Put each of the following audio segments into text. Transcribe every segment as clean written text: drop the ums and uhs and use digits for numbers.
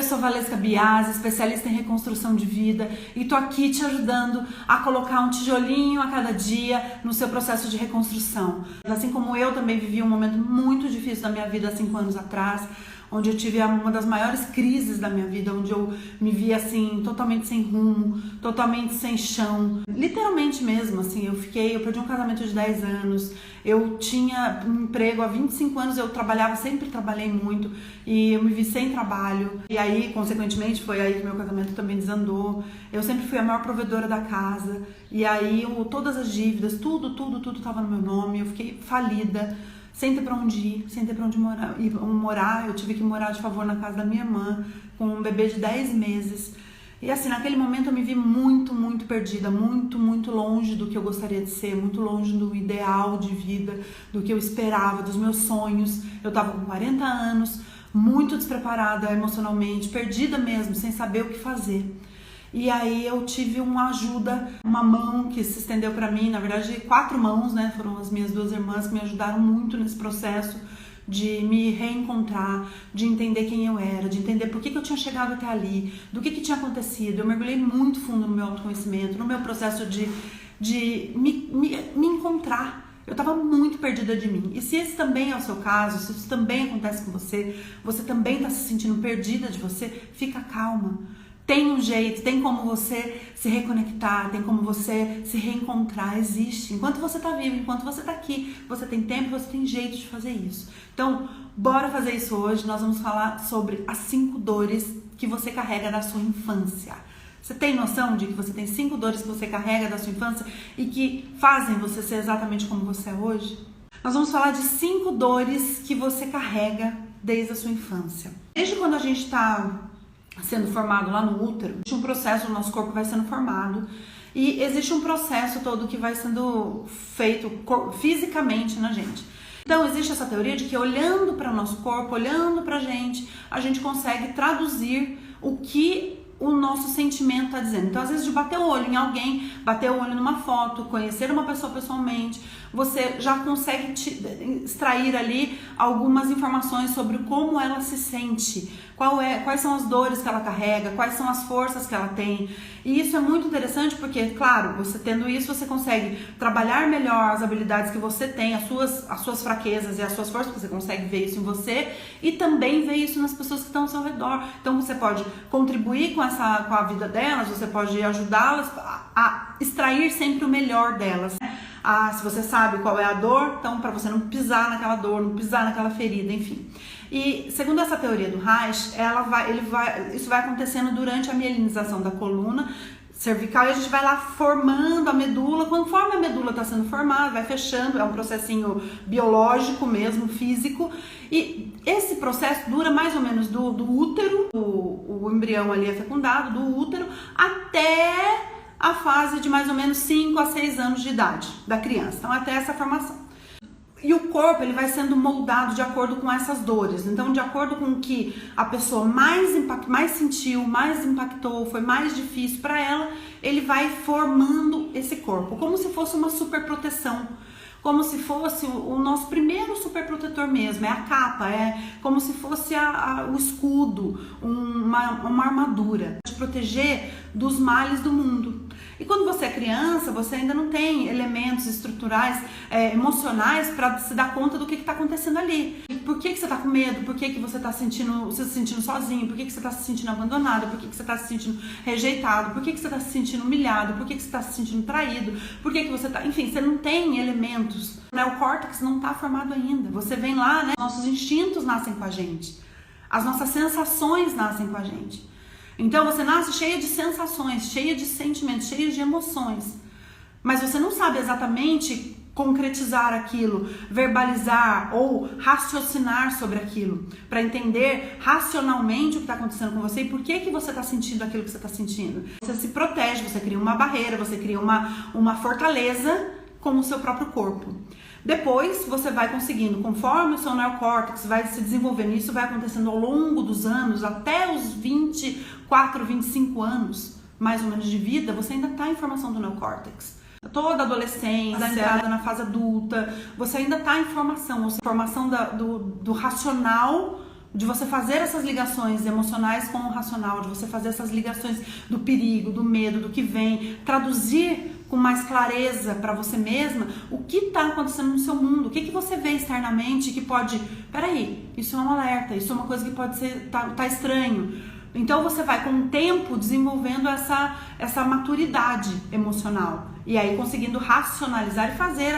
sou Valesca Biasi, especialista em reconstrução de vida, e tô aqui te ajudando a colocar um tijolinho a cada dia no seu processo de reconstrução. Assim como eu também vivi um momento muito difícil da minha vida há 5 anos atrás, onde eu tive uma das maiores crises da minha vida, onde eu me vi assim, totalmente sem rumo, totalmente sem chão, literalmente mesmo, assim, eu perdi um casamento de 10 anos, eu tinha um emprego há 25 anos, eu trabalhava, sempre trabalhei muito, e eu me vi sem trabalho, e aí, consequentemente, foi aí que meu casamento também desandou. Eu sempre fui a maior provedora da casa, e aí todas as dívidas, tudo estava no meu nome, eu fiquei falida, sem ter pra onde ir, sem ter pra onde morar. Eu tive que morar de favor na casa da minha irmã, com um bebê de 10 meses. E assim, naquele momento eu me vi muito perdida, muito longe do que eu gostaria de ser, muito longe do ideal de vida, do que eu esperava, dos meus sonhos. Eu tava com 40 anos, muito despreparada emocionalmente, perdida mesmo, sem saber o que fazer. E aí eu tive uma ajuda, uma mão que se estendeu pra mim, na verdade 4 mãos, né? Foram as minhas 2 irmãs que me ajudaram muito nesse processo de me reencontrar, de entender quem eu era, de entender por que eu tinha chegado até ali, do que tinha acontecido. Eu mergulhei muito fundo no meu autoconhecimento, no meu processo de me encontrar. Eu estava muito perdida de mim. E se esse também é o seu caso, se isso também acontece com você, você também está se sentindo perdida de você, fica calma. Tem um jeito, tem como você se reconectar, tem como você se reencontrar, existe. Enquanto você tá vivo, enquanto você tá aqui, você tem tempo, você tem jeito de fazer isso. Então, bora fazer isso hoje. Nós vamos falar sobre as 5 dores que você carrega da sua infância. Você tem noção de que você tem 5 dores que você carrega da sua infância e que fazem você ser exatamente como você é hoje? Nós vamos falar de 5 dores que você carrega desde a sua infância. Desde quando a gente tá sendo formado lá no útero, existe um processo, o nosso corpo vai sendo formado e existe um processo todo que vai sendo feito fisicamente na gente. Então existe essa teoria de que olhando para o nosso corpo, olhando para a gente consegue traduzir o que o nosso sentimento está dizendo. Então às vezes de bater o olho em alguém, bater o olho numa foto, conhecer uma pessoa pessoalmente, você já consegue extrair ali algumas informações sobre como ela se sente, quais são as dores que ela carrega, quais são as forças que ela tem. E isso é muito interessante porque, claro, você tendo isso, você consegue trabalhar melhor as habilidades que você tem, as suas fraquezas e as suas forças, você consegue ver isso em você e também ver isso nas pessoas que estão ao seu redor. Então você pode contribuir com a vida delas, você pode ajudá-las a extrair sempre o melhor delas. Se você sabe qual é a dor, então para você não pisar naquela dor, não pisar naquela ferida, enfim. E segundo essa teoria do Reich, isso vai acontecendo durante a mielinização da coluna cervical e a gente vai lá formando a medula. Conforme a medula está sendo formada, vai fechando, é um processinho biológico mesmo, físico. E esse processo dura mais ou menos do útero, o embrião ali é fecundado, do útero até a fase de mais ou menos 5 a 6 anos de idade da criança, então até essa formação. E o corpo ele vai sendo moldado de acordo com essas dores, então de acordo com o que a pessoa mais sentiu, mais impactou, foi mais difícil para ela, ele vai formando esse corpo, como se fosse uma super proteção, como se fosse o nosso primeiro super protetor mesmo, é a capa, é como se fosse o escudo, uma armadura, de proteger dos males do mundo. E quando você é criança, você ainda não tem elementos estruturais, emocionais para se dar conta do que está acontecendo ali. Por que você está com medo? Por que você está se sentindo sozinho? Por que você está se sentindo abandonado? Por que você está se sentindo rejeitado? Por que você está se sentindo humilhado? Por que você está se sentindo traído? Por que você está... Enfim, você não tem elementos. Né? O córtex não está formado ainda. Você vem lá, né? Nossos instintos nascem com a gente. As nossas sensações nascem com a gente. Então você nasce cheia de sensações, cheia de sentimentos, cheia de emoções. Mas você não sabe exatamente concretizar aquilo, verbalizar ou raciocinar sobre aquilo, para entender racionalmente o que está acontecendo com você e por que você está sentindo aquilo que você está sentindo. Você se protege, você cria uma barreira, você cria uma fortaleza com o seu próprio corpo. Depois você vai conseguindo, conforme o seu neocórtex vai se desenvolvendo, isso vai acontecendo ao longo dos anos, até os 24, 25 anos, mais ou menos de vida, você ainda está em formação do neocórtex. Toda adolescência, a entrada na fase adulta, você ainda está em formação, ou seja, formação do racional de você fazer essas ligações emocionais com o racional, de você fazer essas ligações do perigo, do medo, do que vem, traduzir com mais clareza para você mesma o que está acontecendo no seu mundo, o que você vê externamente que pode, peraí, isso é um alerta, isso é uma coisa que pode ser, tá estranho. Então você vai com o tempo desenvolvendo essa maturidade emocional e aí conseguindo racionalizar e fazer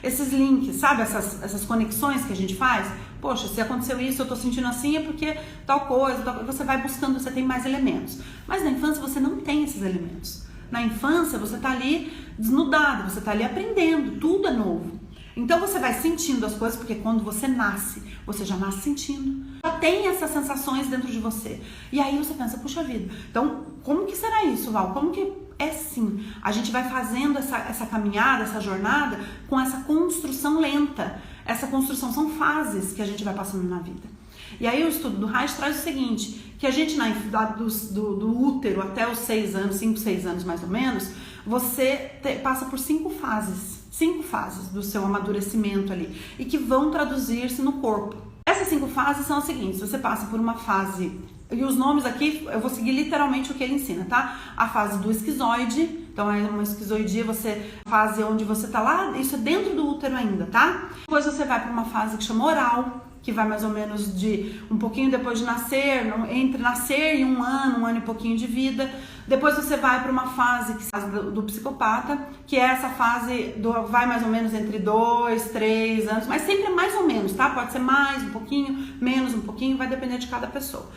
esses links, sabe? Essas conexões que a gente faz. Poxa, se aconteceu isso, eu tô sentindo assim, é porque tal coisa, você vai buscando, você tem mais elementos. Mas na infância você não tem esses elementos. Na infância você tá ali desnudado, você tá ali aprendendo, tudo é novo. Então você vai sentindo as coisas, porque quando você nasce, você já nasce sentindo. Já tem essas sensações dentro de você. E aí você pensa, puxa vida, então como que será isso, Val? Como que é sim? A gente vai fazendo essa caminhada, essa jornada com essa construção lenta. Essa construção são fases que a gente vai passando na vida. E aí o estudo do Reich traz o seguinte, que a gente do útero até os 6 anos, 5, 6 anos mais ou menos, você passa por 5 fases do seu amadurecimento ali, e que vão traduzir-se no corpo. Essas 5 fases são as seguintes, você passa por uma fase, e os nomes aqui, eu vou seguir literalmente o que ele ensina, tá? A fase do esquizoide, então é uma esquizoidia, fase onde você tá lá, isso é dentro do útero ainda, tá? Depois você vai para uma fase que chama oral, que vai mais ou menos de um pouquinho depois de nascer, entre nascer e um ano e pouquinho de vida. Depois você vai para uma fase do psicopata, que é essa fase vai mais ou menos entre 2, 3 anos, mas sempre é mais ou menos, tá? Pode ser mais um pouquinho, menos um pouquinho, vai depender de cada pessoa.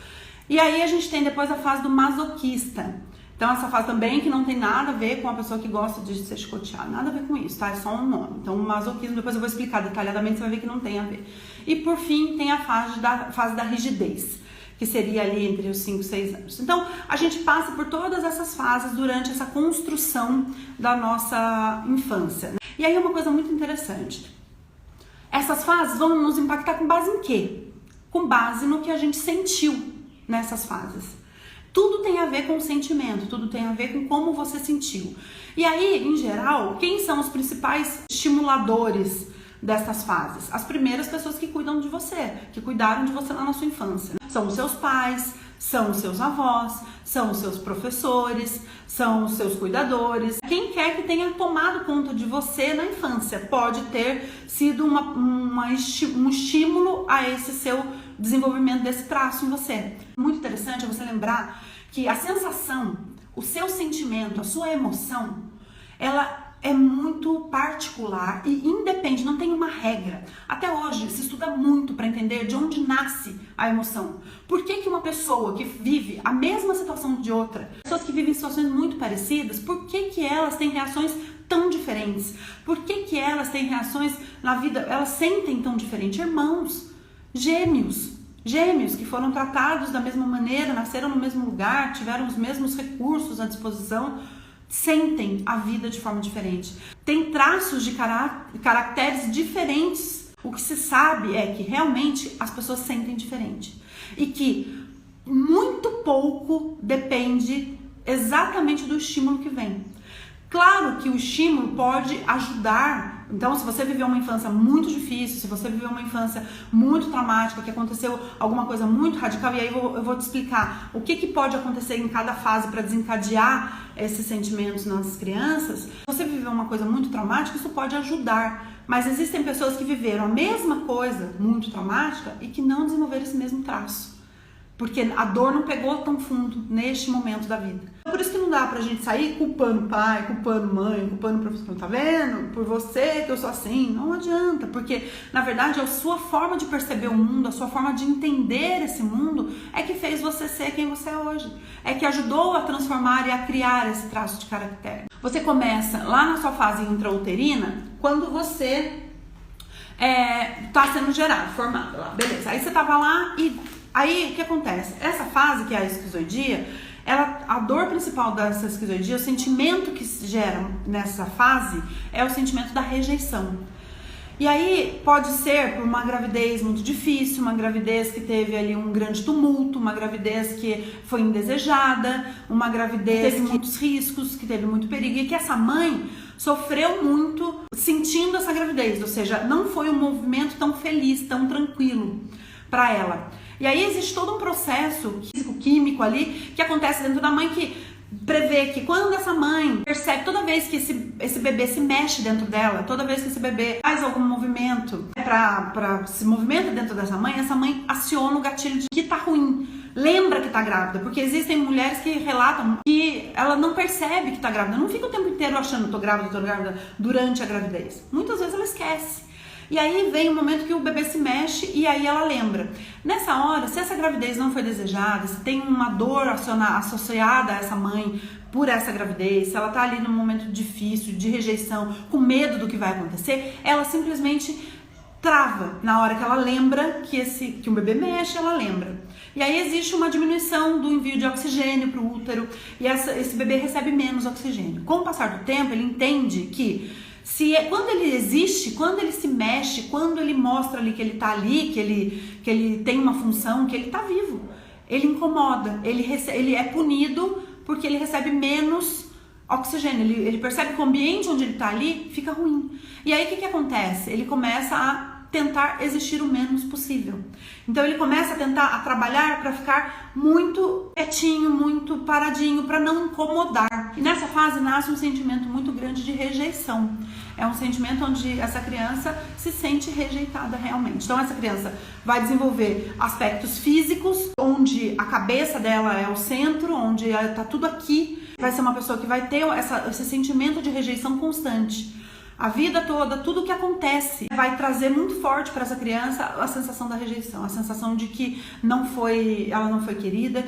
E aí a gente tem depois a fase do masoquista. Então essa fase também que não tem nada a ver com a pessoa que gosta de ser chicoteada, nada a ver com isso, tá? É só um nome. Então o masoquismo, depois eu vou explicar detalhadamente, você vai ver que não tem a ver. E por fim tem a fase da rigidez, que seria ali entre os 5 e 6 anos. Então a gente passa por todas essas fases durante essa construção da nossa infância, né? E aí uma coisa muito interessante, essas fases vão nos impactar com base em quê? Com base no que a gente sentiu nessas fases. Tudo tem a ver com o sentimento, tudo tem a ver com como você sentiu. E aí, em geral, quem são os principais estimuladores dessas fases? As primeiras pessoas que cuidam de você, que cuidaram de você lá na sua infância. São os seus pais, são os seus avós, são os seus professores, são os seus cuidadores. Quem quer que tenha tomado conta de você na infância pode ter sido um estímulo a esse seu desenvolvimento desse traço em você. Muito interessante é você lembrar que a sensação, o seu sentimento, a sua emoção, ela é muito particular e independe, não tem uma regra. Até hoje se estuda muito para entender de onde nasce a emoção. Por que uma pessoa que vive a mesma situação de outra, pessoas que vivem situações muito parecidas, por que elas têm reações tão diferentes? Por que elas têm reações na vida, elas sentem tão diferente? Irmãos, gêmeos que foram tratados da mesma maneira, nasceram no mesmo lugar, tiveram os mesmos recursos à disposição, sentem a vida de forma diferente. Tem traços de caracteres diferentes. O que se sabe é que realmente as pessoas sentem diferente. E que muito pouco depende exatamente do estímulo que vem. Claro que o estímulo pode ajudar. Então, se você viveu uma infância muito difícil, se você viveu uma infância muito traumática, que aconteceu alguma coisa muito radical, e aí eu vou te explicar o que pode acontecer em cada fase para desencadear esses sentimentos nas crianças. Se você viveu uma coisa muito traumática, isso pode ajudar. Mas existem pessoas que viveram a mesma coisa muito traumática e que não desenvolveram esse mesmo traço. Porque a dor não pegou tão fundo neste momento da vida. Por isso que não dá pra gente sair culpando pai, culpando mãe, culpando o professor. Tá vendo? Por você que eu sou assim. Não adianta, porque na verdade a sua forma de perceber o mundo, a sua forma de entender esse mundo é que fez você ser quem você é hoje. É que ajudou a transformar e a criar esse traço de caractere. Você começa lá na sua fase intrauterina, quando você tá sendo gerado, formado lá. Beleza, aí você tava lá e... Aí, o que acontece? Essa fase, que é a esquizoidia, a dor principal dessa esquizoidia, o sentimento que se gera nessa fase é o sentimento da rejeição. E aí, pode ser por uma gravidez muito difícil, uma gravidez que teve ali um grande tumulto, uma gravidez que foi indesejada, uma gravidez que teve muitos riscos, que teve muito perigo, e que essa mãe sofreu muito sentindo essa gravidez, ou seja, não foi um movimento tão feliz, tão tranquilo para ela. E aí existe todo um processo físico-químico ali que acontece dentro da mãe que prevê que quando essa mãe percebe, toda vez que esse bebê se mexe dentro dela, toda vez que esse bebê faz algum movimento se movimenta dentro dessa mãe, essa mãe aciona o gatilho de que tá ruim, lembra que tá grávida, porque existem mulheres que relatam que ela não percebe que tá grávida, não fica o tempo inteiro achando tô grávida durante a gravidez, muitas vezes ela esquece. E aí vem o momento que o bebê se mexe e aí ela lembra. Nessa hora, se essa gravidez não foi desejada, se tem uma dor associada a essa mãe por essa gravidez, se ela tá ali num momento difícil, de rejeição, com medo do que vai acontecer, ela simplesmente trava na hora que ela lembra que um bebê mexe, ela lembra. E aí existe uma diminuição do envio de oxigênio para o útero e esse bebê recebe menos oxigênio. Com o passar do tempo, ele entende que quando ele existe, quando ele se mexe, quando ele mostra ali que ele tá ali, que ele tem uma função, que ele tá vivo, ele incomoda, ele é punido porque ele recebe menos oxigênio, ele percebe que o ambiente onde ele tá ali fica ruim. E aí o que acontece? Ele começa a tentar existir o menos possível. Então ele começa a trabalhar para ficar muito quietinho, muito paradinho, para não incomodar. E nessa fase nasce um sentimento muito grande de rejeição. É um sentimento onde essa criança se sente rejeitada realmente. Então essa criança vai desenvolver aspectos físicos, onde a cabeça dela é o centro, onde está tudo aqui. Vai ser uma pessoa que vai ter esse sentimento de rejeição constante. A vida toda, tudo que acontece vai trazer muito forte para essa criança a sensação da rejeição, a sensação de que ela não foi querida,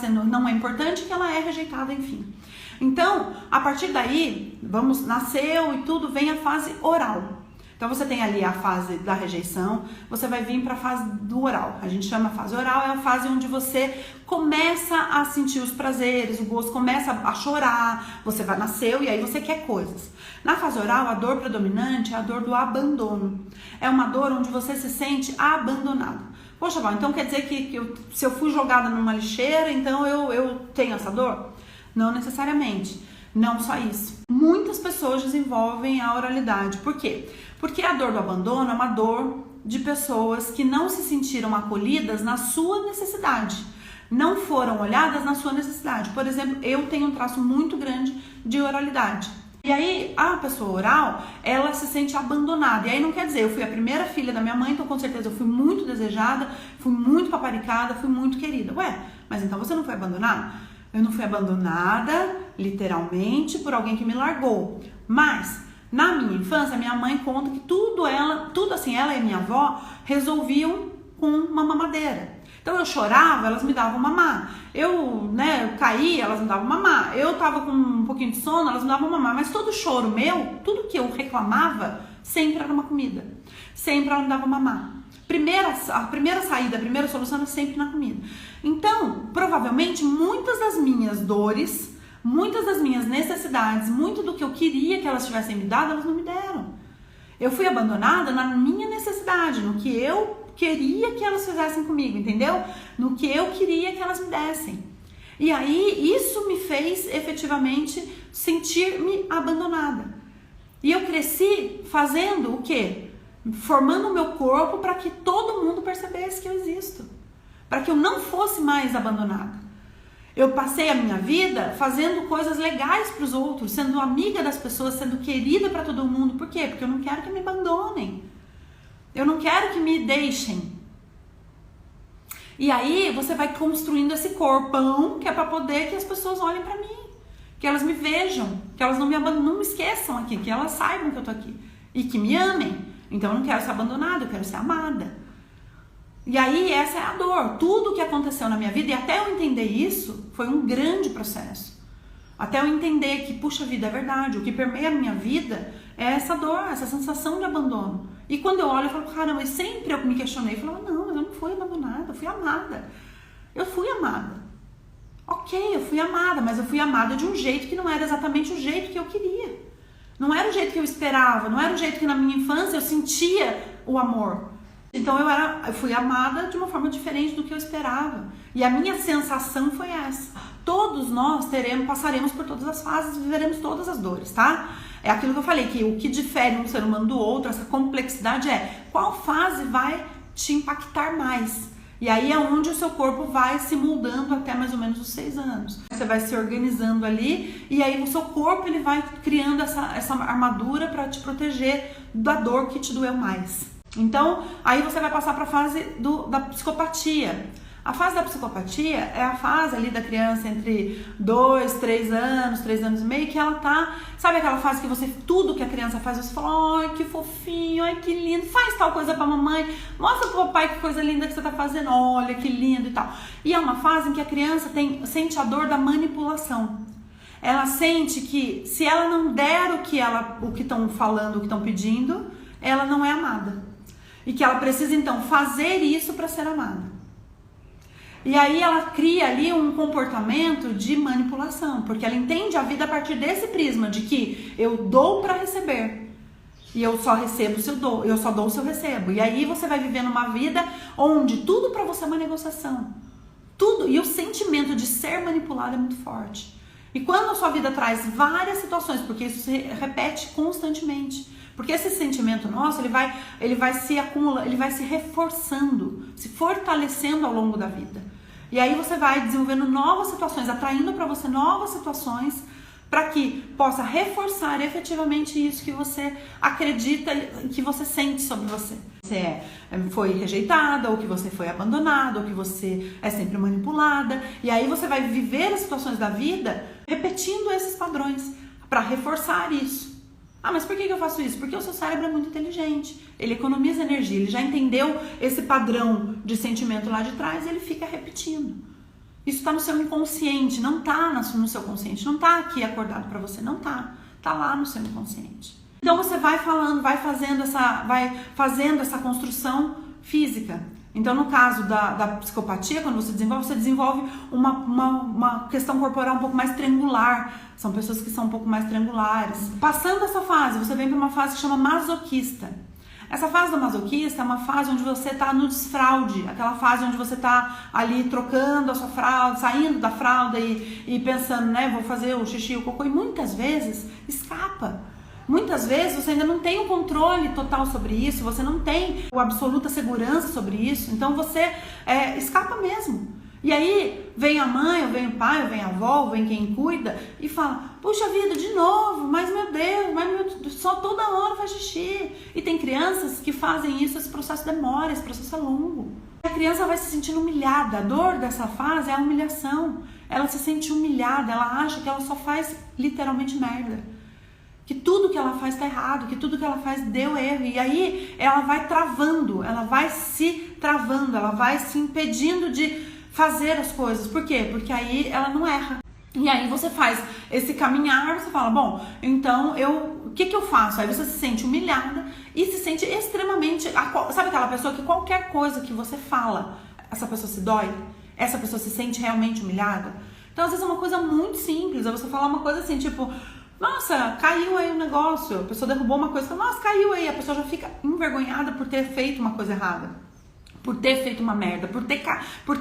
não é importante, que ela é rejeitada, enfim. Então, a partir daí, nasceu e tudo, vem a fase oral. Então você tem ali a fase da rejeição, você vai vir para a fase do oral. A gente chama a fase oral, é a fase onde você começa a sentir os prazeres, o gosto, começa a chorar, você nasceu e aí você quer coisas. Na fase oral, a dor predominante é a dor do abandono. É uma dor onde você se sente abandonado. Poxa, Val, então quer dizer que se eu fui jogada numa lixeira, então eu tenho essa dor? Não necessariamente. Não só isso. Muitas pessoas desenvolvem a oralidade. Por quê? Porque a dor do abandono é uma dor de pessoas que não se sentiram acolhidas na sua necessidade. Não foram olhadas na sua necessidade. Por exemplo, eu tenho um traço muito grande de oralidade. E aí, a pessoa oral, ela se sente abandonada. E aí não quer dizer, eu fui a primeira filha da minha mãe, então com certeza eu fui muito desejada, fui muito paparicada, fui muito querida. Ué, mas então você não foi abandonada? Eu não fui abandonada, literalmente, por alguém que me largou. Mas, na minha infância, minha mãe conta que tudo assim, ela e minha avó resolviam com uma mamadeira. Então eu chorava, elas me davam mamar. Eu caía, elas me davam mamar. Eu tava com um pouquinho de sono, elas me davam mamar. Mas todo choro meu, tudo que eu reclamava, sempre era uma comida. Sempre ela me dava mamar. A primeira saída, a primeira solução era sempre na comida. Então, provavelmente, muitas das minhas dores, muitas das minhas necessidades, muito do que eu queria que elas tivessem me dado, elas não me deram. Eu fui abandonada na minha necessidade, no que eu queria que elas fizessem comigo, entendeu? No que eu queria que elas me dessem. E aí, isso me fez, efetivamente, sentir-me abandonada. E eu cresci fazendo o quê? Formando o meu corpo para que todo mundo percebesse que eu existo. Para que eu não fosse mais abandonada. Eu passei a minha vida fazendo coisas legais para os outros, sendo amiga das pessoas, sendo querida para todo mundo. Por quê? Porque eu não quero que me abandonem. Eu não quero que me deixem. E aí você vai construindo esse corpão que é para poder que as pessoas olhem para mim. Que elas me vejam. Que elas não me esqueçam aqui. Que elas saibam que eu tô aqui. E que me amem. Então eu não quero ser abandonada, eu quero ser amada. E aí essa é a dor. Tudo que aconteceu na minha vida, e até eu entender isso, foi um grande processo. Até eu entender que, puxa vida, é verdade. O que permeia a minha vida é essa dor, essa sensação de abandono. E quando eu olho, eu falo, caramba, e sempre eu me questionei. Eu falava, não, mas eu não fui abandonada, eu fui amada. Eu fui amada. Ok, eu fui amada, mas eu fui amada de um jeito que não era exatamente o jeito que eu queria. Não era o jeito que eu esperava, não era o jeito que na minha infância eu sentia o amor. Então eu fui amada de uma forma diferente do que eu esperava. E a minha sensação foi essa. Todos nós passaremos por todas as fases, viveremos todas as dores, tá? É aquilo que eu falei, que o que difere um ser humano do outro, essa complexidade qual fase vai te impactar mais. E aí é onde o seu corpo vai se moldando até mais ou menos os 6 anos. Você vai se organizando ali e aí o seu corpo ele vai criando essa armadura para te proteger da dor que te doeu mais. Então, aí você vai passar para a fase da psicopatia. A fase da psicopatia é a fase ali da criança entre 2, 3 anos, 3 anos e meio, que ela tá, sabe aquela fase que você, tudo que a criança faz, você fala, ai que fofinho, ai que lindo, faz tal coisa pra mamãe, mostra pro papai que coisa linda que você tá fazendo, olha que lindo e tal. E é uma fase em que a criança sente a dor da manipulação. Ela sente que se ela não der o que estão falando, o que estão pedindo, ela não é amada. E que ela precisa então fazer isso para ser amada. E aí ela cria ali um comportamento de manipulação, porque ela entende a vida a partir desse prisma de que eu dou para receber e eu só recebo se eu dou, eu só dou se eu recebo. E aí você vai vivendo uma vida onde tudo para você é uma negociação, tudo, e o sentimento de ser manipulado é muito forte. E quando a sua vida traz várias situações, porque isso se repete constantemente, porque esse sentimento nosso, ele vai se acumulando, ele vai se reforçando, se fortalecendo ao longo da vida. E aí você vai desenvolvendo novas situações, atraindo para você novas situações, para que possa reforçar efetivamente isso que você acredita, que você sente sobre você. Você foi rejeitada, ou que você foi abandonada, ou que você é sempre manipulada. E aí você vai viver as situações da vida repetindo esses padrões, para reforçar isso. Ah, mas por que eu faço isso? Porque o seu cérebro é muito inteligente, ele economiza energia, ele já entendeu esse padrão de sentimento lá de trás e ele fica repetindo. Isso está no seu inconsciente, não está no seu consciente, não está aqui acordado para você, não está, está lá no seu inconsciente. Então você vai falando, vai fazendo essa construção física. Então no caso da psicopatia, quando você desenvolve uma questão corporal um pouco mais triangular. São pessoas que são um pouco mais triangulares. Passando essa fase, você vem para uma fase que chama masoquista. Essa fase do masoquista é uma fase onde você está no desfraude, aquela fase onde você está ali trocando a sua fralda, saindo da fralda e pensando, né, vou fazer o xixi, o cocô, e muitas vezes escapa. Muitas vezes você ainda não tem o controle total sobre isso, você não tem a absoluta segurança sobre isso, então você escapa mesmo. E aí vem a mãe, ou vem o pai, ou vem a avó, ou vem quem cuida e fala, puxa vida, de novo, mas meu Deus, só toda hora faz xixi. E tem crianças que fazem isso, esse processo demora, esse processo é longo. A criança vai se sentindo humilhada, a dor dessa fase é a humilhação. Ela se sente humilhada, ela acha que ela só faz literalmente merda. Que tudo que ela faz está errado, que tudo que ela faz deu erro. E aí ela vai travando, ela vai se travando, ela vai se impedindo de fazer as coisas. Por quê? Porque aí ela não erra. E aí você faz esse caminhar, você fala, bom, então o que eu faço? Aí você se sente humilhada e se sente extremamente... Sabe aquela pessoa que qualquer coisa que você fala, essa pessoa se dói? Essa pessoa se sente realmente humilhada? Então às vezes é uma coisa muito simples, é você falar uma coisa assim, tipo... Nossa, caiu aí um negócio, a pessoa derrubou uma coisa, nossa, caiu aí, a pessoa já fica envergonhada por ter feito uma coisa errada, por ter feito uma merda, por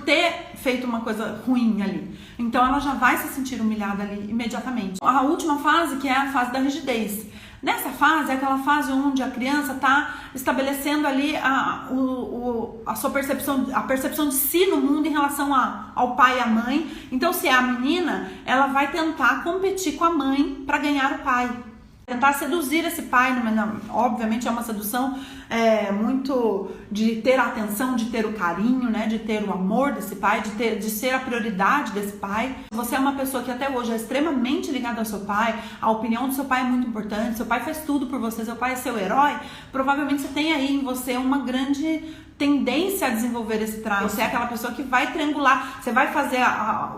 ter feito uma coisa ruim ali. Então ela já vai se sentir humilhada ali imediatamente. A última fase, que é a fase da rigidez. Nessa fase, é aquela fase onde a criança está estabelecendo ali a sua percepção, a percepção de si no mundo em relação ao pai e à mãe. Então, se é a menina, ela vai tentar competir com a mãe para ganhar o pai. Tentar seduzir esse pai, obviamente é uma sedução muito de ter a atenção, de ter o carinho, né, de ter o amor desse pai, de ser a prioridade desse pai. Se você é uma pessoa que até hoje é extremamente ligada ao seu pai, a opinião do seu pai é muito importante, seu pai faz tudo por você, seu pai é seu herói, provavelmente você tem aí em você uma grande tendência a desenvolver esse traço. Você é aquela pessoa que vai triangular, você vai fazer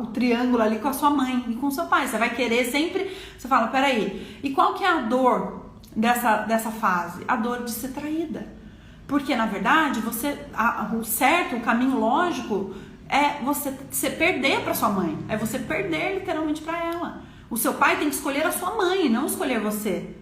o triângulo ali com a sua mãe e com o seu pai, você vai querer sempre, você fala, peraí, e qual que é a dor dessa fase? A dor de ser traída, porque na verdade o certo, o caminho lógico é você se perder para sua mãe, é você perder literalmente para ela. O seu pai tem que escolher a sua mãe, não escolher você.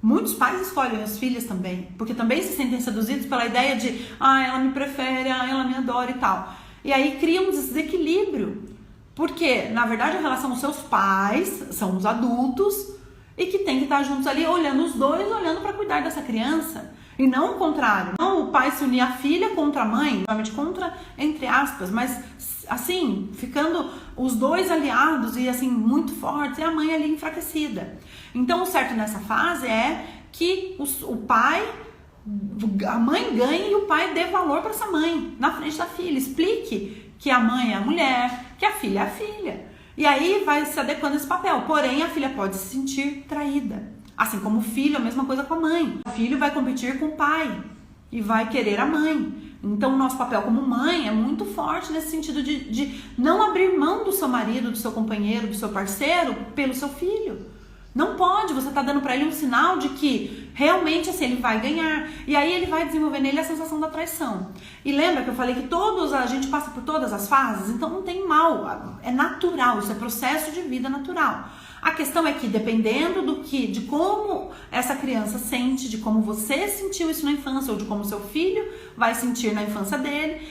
Muitos pais escolhem as filhas também, porque também se sentem seduzidos pela ideia de ela me prefere, ela me adora e tal. E aí cria um desequilíbrio, porque na verdade a relação com seus pais são os adultos e que tem que estar juntos ali olhando os dois, olhando para cuidar dessa criança. E não o contrário, não o pai se unir à filha contra a mãe, realmente contra, entre aspas, mas assim, ficando os dois aliados e assim, muito fortes, e a mãe ali enfraquecida. Então o certo nessa fase é que a mãe ganhe e o pai dê valor para essa mãe, na frente da filha. Explique que a mãe é a mulher, que a filha é a filha. E aí vai se adequando esse papel. Porém, a filha pode se sentir traída. Assim como o filho, a mesma coisa com a mãe. O filho vai competir com o pai e vai querer a mãe. Então, o nosso papel como mãe é muito forte nesse sentido de não abrir mão do seu marido, do seu companheiro, do seu parceiro pelo seu filho. Não pode, você está dando para ele um sinal de que realmente assim, ele vai ganhar. E aí ele vai desenvolver nele a sensação da traição. E lembra que eu falei que a gente passa por todas as fases? Então não tem mal, é natural, isso é processo de vida natural. A questão é que dependendo de como essa criança sente, de como você sentiu isso na infância ou de como seu filho vai sentir na infância dele,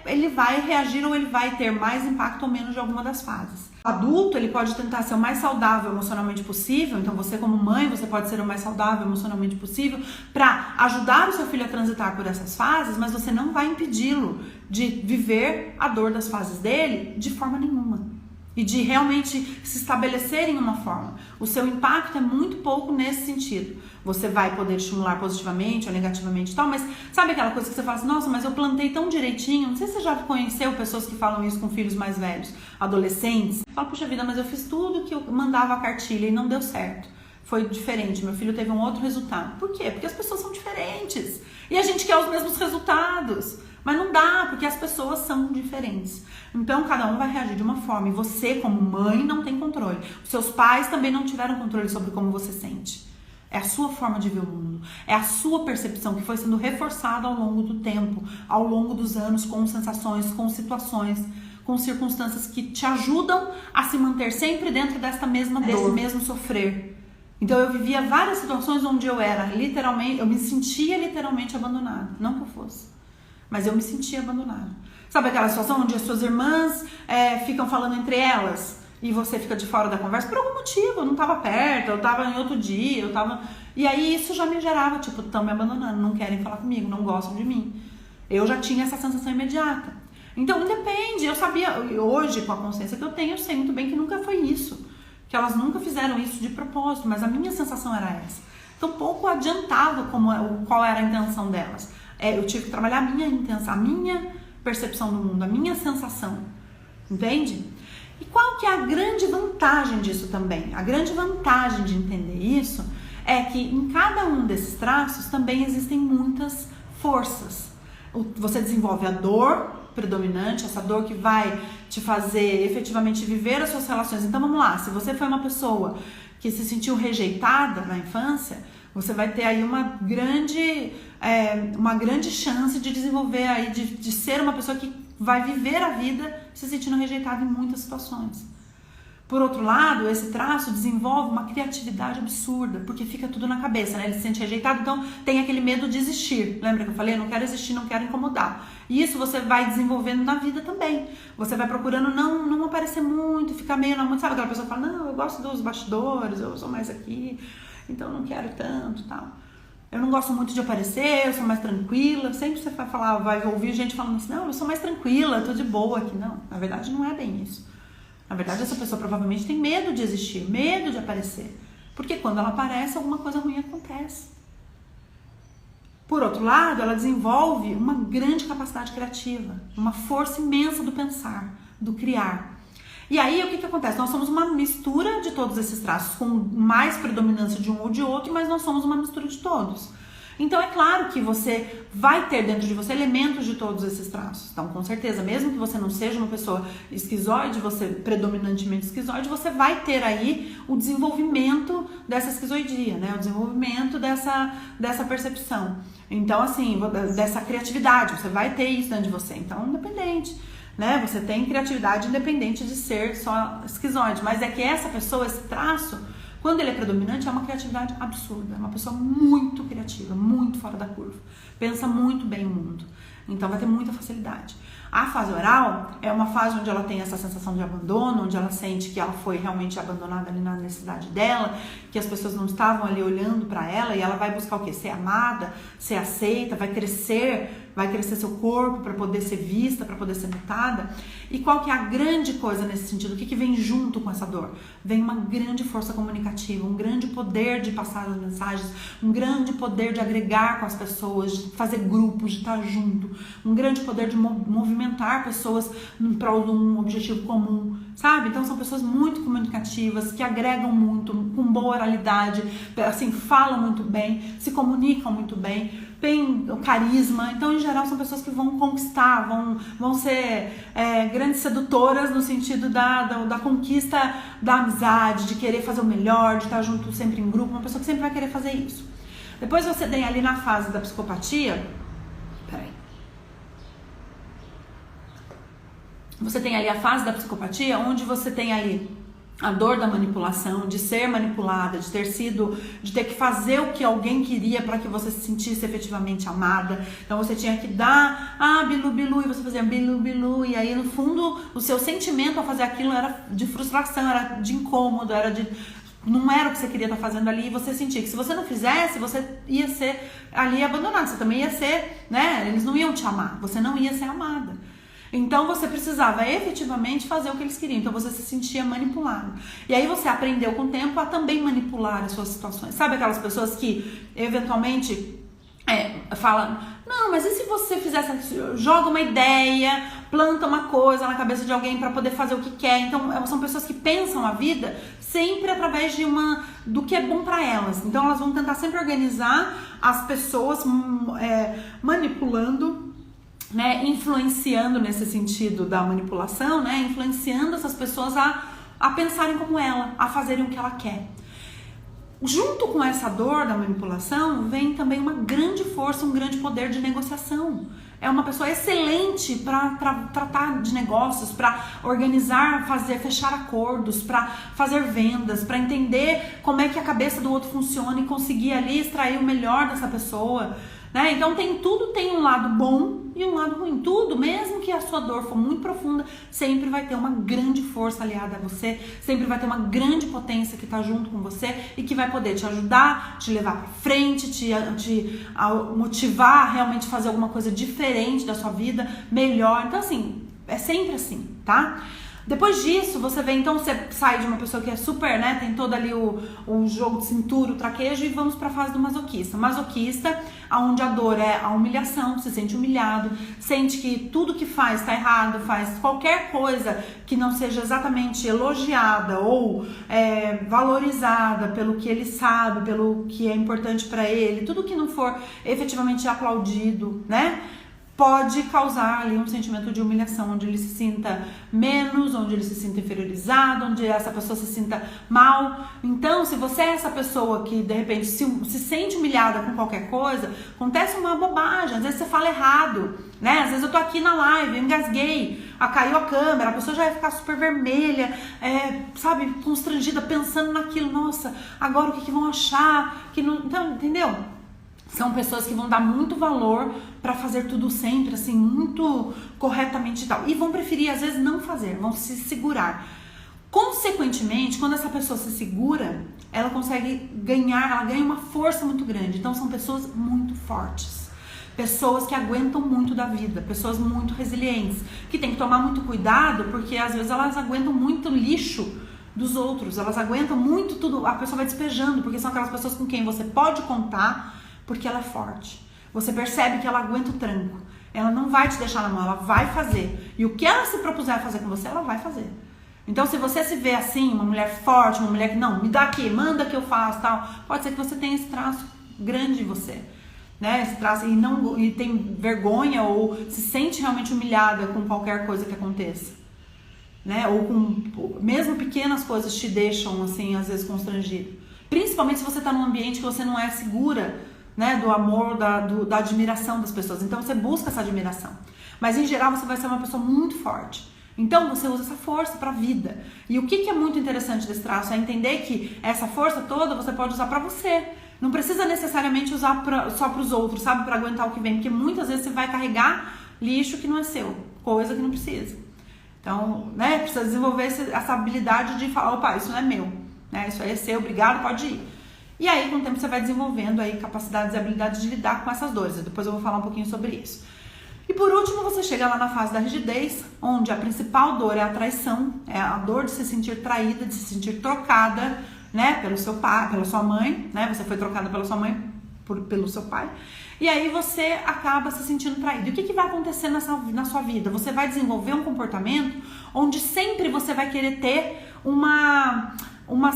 ele vai reagir ou ele vai ter mais impacto ou menos de alguma das fases. O adulto, ele pode tentar ser o mais saudável emocionalmente possível, então você como mãe, você pode ser o mais saudável emocionalmente possível para ajudar o seu filho a transitar por essas fases, mas você não vai impedi-lo de viver a dor das fases dele de forma nenhuma. E de realmente se estabelecer em uma forma. O seu impacto é muito pouco nesse sentido. Você vai poder estimular positivamente ou negativamente e tal, mas sabe aquela coisa que você fala assim, nossa, mas eu plantei tão direitinho. Não sei se você já conheceu pessoas que falam isso com filhos mais velhos, adolescentes. Fala, puxa vida, mas eu fiz tudo que eu mandava a cartilha e não deu certo. Foi diferente, meu filho teve um outro resultado. Por quê? Porque as pessoas são diferentes. E a gente quer os mesmos resultados. Mas não dá, porque as pessoas são diferentes. Então, cada um vai reagir de uma forma. E você, como mãe, não tem controle. Os seus pais também não tiveram controle sobre como você sente. É a sua forma de ver o mundo. É a sua percepção que foi sendo reforçada ao longo do tempo, ao longo dos anos, com sensações, com situações, com circunstâncias que te ajudam a se manter sempre dentro desta mesma dor, desse mesmo sofrer. Então, eu vivia várias situações onde eu me sentia literalmente abandonada. Não que eu fosse. Mas eu me sentia abandonada. Sabe aquela situação onde as suas irmãs ficam falando entre elas e você fica de fora da conversa por algum motivo? Eu não estava perto, eu estava em outro dia, E aí isso já me gerava, tipo, estão me abandonando, não querem falar comigo, não gostam de mim. Eu já tinha essa sensação imediata. Então, independe, eu sabia, hoje com a consciência que eu tenho, eu sei muito bem que nunca foi isso. Que elas nunca fizeram isso de propósito, mas a minha sensação era essa. Então, pouco adiantava qual era a intenção delas. Eu tive que trabalhar a minha percepção do mundo, a minha sensação, entende? E qual que é a grande vantagem disso também? A grande vantagem de entender isso é que em cada um desses traços também existem muitas forças. Você desenvolve a dor predominante, essa dor que vai te fazer efetivamente viver as suas relações. Então vamos lá, se você foi uma pessoa que se sentiu rejeitada na infância, você vai ter aí uma grande chance de desenvolver aí, de ser uma pessoa que vai viver a vida se sentindo rejeitada em muitas situações. Por outro lado, esse traço desenvolve uma criatividade absurda, porque fica tudo na cabeça, né? Ele se sente rejeitado, então tem aquele medo de existir. Lembra que eu falei? Eu não quero existir, não quero incomodar. E isso você vai desenvolvendo na vida também. Você vai procurando não aparecer muito, ficar meio... Sabe aquela pessoa que fala, não, eu gosto dos bastidores, eu sou mais aqui... Então eu não quero tanto, tal. Eu não gosto muito de aparecer, eu sou mais tranquila. Sempre você vai ouvir gente falando assim, não, eu sou mais tranquila, eu tô de boa aqui. Não, na verdade não é bem isso. Na verdade essa pessoa provavelmente tem medo de existir, medo de aparecer. Porque quando ela aparece, alguma coisa ruim acontece. Por outro lado, ela desenvolve uma grande capacidade criativa, uma força imensa do pensar, do criar. E aí, o que acontece? Nós somos uma mistura de todos esses traços, com mais predominância de um ou de outro, mas nós somos uma mistura de todos. Então, é claro que você vai ter dentro de você elementos de todos esses traços. Então, com certeza, mesmo que você não seja uma pessoa esquizoide, você predominantemente esquizoide, você vai ter aí o desenvolvimento dessa esquizoidia, né? O desenvolvimento dessa percepção. Então, assim, dessa criatividade, você vai ter isso dentro de você. Então, independente. Né? Você tem criatividade independente de ser só esquizoide, mas é que essa pessoa, esse traço, quando ele é predominante, é uma criatividade absurda, é uma pessoa muito criativa, muito fora da curva, pensa muito bem o mundo, então vai ter muita facilidade. A fase oral é uma fase onde ela tem essa sensação de abandono, onde ela sente que ela foi realmente abandonada ali na necessidade dela, que as pessoas não estavam ali olhando para ela, e ela vai buscar o quê? Ser amada, ser aceita, vai crescer seu corpo para poder ser vista, para poder ser notada. E qual que é a grande coisa nesse sentido? O que vem junto com essa dor? Vem uma grande força comunicativa, um grande poder de passar as mensagens, um grande poder de agregar com as pessoas, de fazer grupos, de estar junto, um grande poder de movimentar pessoas em prol de um objetivo comum, sabe? Então são pessoas muito comunicativas, que agregam muito, com boa oralidade, assim, falam muito bem, se comunicam muito bem, tem carisma. Então, em geral, são pessoas que vão conquistar, vão ser grandes sedutoras no sentido da conquista da amizade, de querer fazer o melhor, de estar junto sempre em grupo, uma pessoa que sempre vai querer fazer isso. Depois você tem ali na fase da psicopatia, você tem ali a fase da psicopatia, onde você tem ali a dor da manipulação, de ser manipulada, de ter que fazer o que alguém queria para que você se sentisse efetivamente amada. Então você tinha que dar, bilu, bilu, e você fazia bilu, bilu, e aí no fundo o seu sentimento ao fazer aquilo era de frustração, era de incômodo, não era o que você queria estar fazendo ali, e você sentia que se você não fizesse, você ia ser ali abandonado, você também ia ser, né, eles não iam te amar, você não ia ser amada. Então você precisava efetivamente fazer o que eles queriam, então você se sentia manipulado. E aí você aprendeu com o tempo a também manipular as suas situações. Sabe aquelas pessoas que eventualmente falam, não, mas e se você fizesse, joga uma ideia, planta uma coisa na cabeça de alguém para poder fazer o que quer. Então são pessoas que pensam a vida sempre através do que é bom para elas. Então elas vão tentar sempre organizar as pessoas manipulando, né, influenciando nesse sentido da manipulação, né, influenciando essas pessoas a pensarem como ela, a fazerem o que ela quer. Junto com essa dor da manipulação vem também uma grande força, um grande poder de negociação. É uma pessoa excelente para tratar de negócios, para organizar, fechar acordos, para fazer vendas, para entender como é que a cabeça do outro funciona e conseguir ali extrair o melhor dessa pessoa, né? Então tudo tem um lado bom e um lado ruim. Tudo, mesmo que a sua dor for muito profunda, sempre vai ter uma grande força aliada a você, sempre vai ter uma grande potência que está junto com você e que vai poder te ajudar, te levar para frente, te motivar a realmente fazer alguma coisa diferente da sua vida, melhor. Então assim, é sempre assim, tá? Depois disso, você vê, então você sai de uma pessoa que é super, né, tem todo ali o jogo de cintura, o traquejo, e vamos para a fase do masoquista. Masoquista, onde a dor é a humilhação, se sente humilhado, sente que tudo que faz está errado, faz qualquer coisa que não seja exatamente elogiada ou valorizada pelo que ele sabe, pelo que é importante para ele, tudo que não for efetivamente aplaudido, né? Pode causar ali um sentimento de humilhação, onde ele se sinta menos, onde ele se sinta inferiorizado, onde essa pessoa se sinta mal. Então, se você é essa pessoa que de repente se sente humilhada com qualquer coisa, acontece uma bobagem, às vezes você fala errado, né? Às vezes eu tô aqui na live, eu engasguei, caiu a câmera, a pessoa já vai ficar super vermelha, sabe, constrangida, pensando naquilo, nossa, agora o que vão achar? Então, entendeu? São pessoas que vão dar muito valor para fazer tudo sempre, assim, muito corretamente e tal. E vão preferir, às vezes, não fazer, vão se segurar. Consequentemente, quando essa pessoa se segura, ela consegue ela ganha uma força muito grande. Então, são pessoas muito fortes. Pessoas que aguentam muito da vida, pessoas muito resilientes, que tem que tomar muito cuidado, porque às vezes elas aguentam muito lixo dos outros, elas aguentam muito tudo, a pessoa vai despejando, porque são aquelas pessoas com quem você pode contar, porque ela é forte. Você percebe que ela aguenta o tranco. Ela não vai te deixar na mão, ela vai fazer. E o que ela se propuser a fazer com você, ela vai fazer. Então, se você se vê assim, uma mulher forte, uma mulher que não, me dá aqui, manda que eu faço, tal, pode ser que você tenha esse traço grande em você, né? Esse traço e tem vergonha ou se sente realmente humilhada com qualquer coisa que aconteça, né? Ou com mesmo pequenas coisas te deixam assim, às vezes constrangido. Principalmente se você está num ambiente que você não é segura, né, do amor, da admiração das pessoas. Então você busca essa admiração. Mas em geral você vai ser uma pessoa muito forte. Então você usa essa força para a vida. E o que é muito interessante desse traço é entender que essa força toda você pode usar para você. Não precisa necessariamente usar só para os outros, sabe? Para aguentar o que vem. Porque muitas vezes você vai carregar lixo que não é seu. coisa que não precisa. Então, né, precisa desenvolver essa habilidade de falar, opa, isso não é meu, né, isso aí é seu, obrigado, pode ir. E aí, com o tempo, você vai desenvolvendo aí capacidades e habilidades de lidar com essas dores. Depois eu vou falar um pouquinho sobre isso. E por último, você chega lá na fase da rigidez, onde a principal dor é a traição, é a dor de se sentir traída, de se sentir trocada, né, pelo seu pai, pela sua mãe, né, você foi trocada pela sua mãe, pelo seu pai, e aí você acaba se sentindo traído. E o que vai acontecer na sua vida? Você vai desenvolver um comportamento onde sempre você vai querer ter uma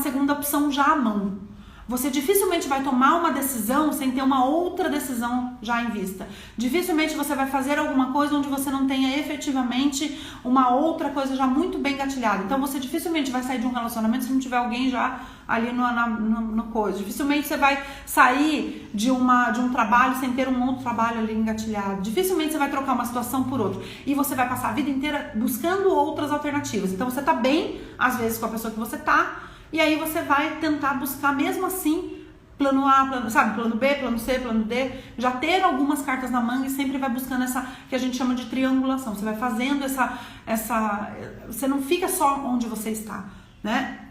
segunda opção já à mão. Você dificilmente vai tomar uma decisão sem ter uma outra decisão já em vista. Dificilmente você vai fazer alguma coisa onde você não tenha efetivamente uma outra coisa já muito bem gatilhada. Então você dificilmente vai sair de um relacionamento se não tiver alguém já ali no coisa. Dificilmente você vai sair de um trabalho sem ter um outro trabalho ali engatilhado. Dificilmente você vai trocar uma situação por outra. E você vai passar a vida inteira buscando outras alternativas. Então você tá bem, às vezes, com a pessoa que você tá, e aí você vai tentar buscar, mesmo assim, plano A, plano B, plano C, plano D, já ter algumas cartas na manga e sempre vai buscando essa, que a gente chama de triangulação. Você vai fazendo você não fica só onde você está, né?